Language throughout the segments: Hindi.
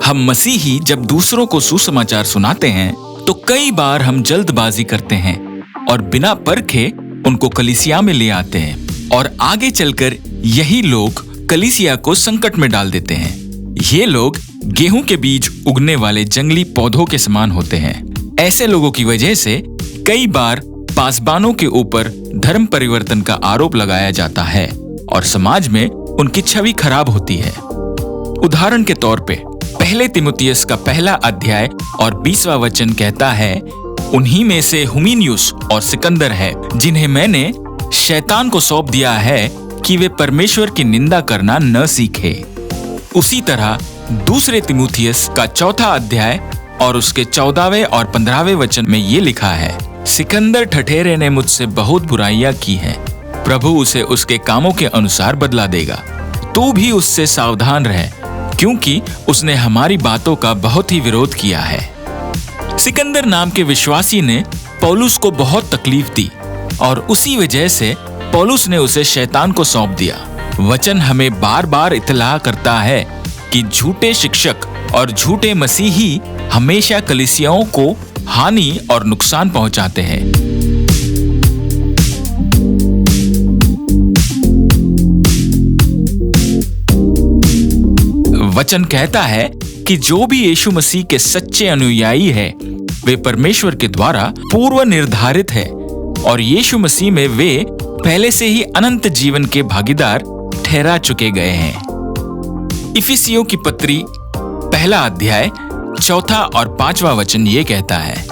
हम मसीही जब दूसरों को सुसमाचार सुनाते हैं तो कई बार हम जल्दबाजी करते हैं और बिना परखे उनको कलीसिया में ले आते हैं और आगे चलकर यही लोग कलीसिया को संकट में डाल देते हैं। ये लोग गेहूं के बीज उगने वाले जंगली पौधों के समान होते हैं। ऐसे लोगों की वजह से कई बार पासबानों के ऊपर धर्म परिवर्तन का आरोप लगाया जाता है और समाज में उनकी छवि खराब होती है। उदाहरण के तौर पे पहले तिमुथियुस का 1 अध्याय और 20वां वचन कहता है, उन्हीं में से हुमिनियुस और सिकंदर है, जिन्हें मैंने शैतान को सौंप दिया है कि वे परमेश्वर की निंदा करना न सीखे। उसी तरह दूसरे तिमुथियुस का 4 अध्याय और उसके 14वें और 15वें वचन में ये लिखा है, सिकंदर ठठेरे ने मुझसे बहुत बुराइयां की हैं, प्रभु उसे उसके कामों के अनुसार बदला देगा। तू भी उससे सावधान रह, क्योंकि उसने हमारी बातों का बहुत ही विरोध किया है। सिकंदर नाम के विश्वासी ने पौलुस को बहुत तकलीफ दी और उसी वजह से पौलुस ने उसे शैतान को सौंप दिया। वचन हमें बार बार इत्तला करता है कि झूठे शिक्षक और झूठे मसीही हमेशा कलीसियाओं को हानि और नुकसान पहुंचाते हैं। वचन कहता है कि जो भी यीशु मसीह के सच्चे अनुयायी है वे परमेश्वर के द्वारा पूर्व निर्धारित है और यीशु मसीह में वे पहले से ही अनंत जीवन के भागीदार ठहरा चुके गए हैं। इफिसियों की पत्री 1 अध्याय 4 और 5वां वचन ये कहता है,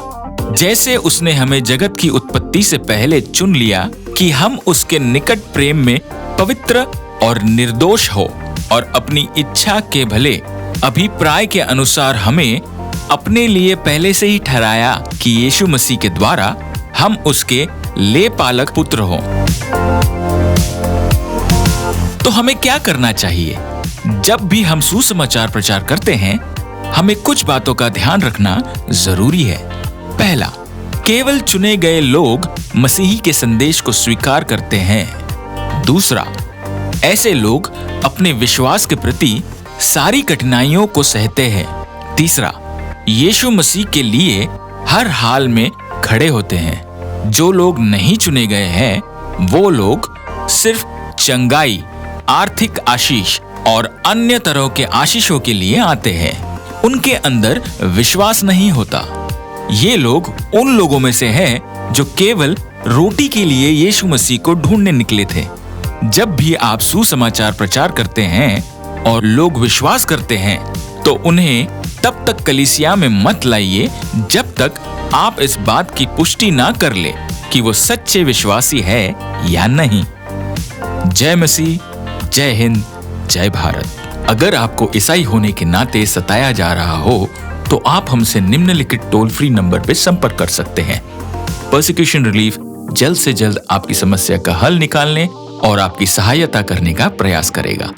जैसे उसने हमें जगत की उत्पत्ति से पहले चुन लिया कि हम उसके निकट प्रेम में पवित्र और निर्दोष हो और अपनी इच्छा के भले अभिप्राय के अनुसार हमें अपने लिए पहले से ही ठहराया कि यीशु मसीह के द्वारा हम उसके ले पालक पुत्र हों। तो हमें क्या करना चाहिए? जब भी हम सुसमाचार प्रचार करते हैं हमें कुछ बातों का ध्यान रखना जरूरी है। पहला, केवल चुने गए लोग मसीही के संदेश को स्वीकार करते हैं। दूसरा, ऐसे लोग अपने विश्वास के प्रति सारी कठिनाइयों को सहते हैं। तीसरा, यीशु मसीह के लिए हर हाल में खड़े होते हैं। जो लोग नहीं चुने गए हैं वो लोग सिर्फ चंगाई, आर्थिक आशीष और अन्य तरह के आशीषों के लिए आते हैं। उनके अंदर विश्वास नहीं होता। ये लोग उन लोगों में से हैं जो केवल रोटी के लिए यीशु मसीह को ढूंढने निकले थे। जब भी आप सुसमाचार प्रचार करते हैं और लोग विश्वास करते हैं तो उन्हें तब तक कलीसिया में मत लाइए जब तक आप इस बात की पुष्टि ना कर ले कि वो सच्चे विश्वासी है या नहीं। जय मसीह, जय हिंद, जय भारत। अगर आपको ईसाई होने के नाते सताया जा रहा हो तो आप हमसे निम्नलिखित टोल फ्री नंबर पर संपर्क कर सकते हैं। परसिक्यूशन रिलीफ जल्द से जल्द आपकी समस्या का हल निकालने और आपकी सहायता करने का प्रयास करेगा।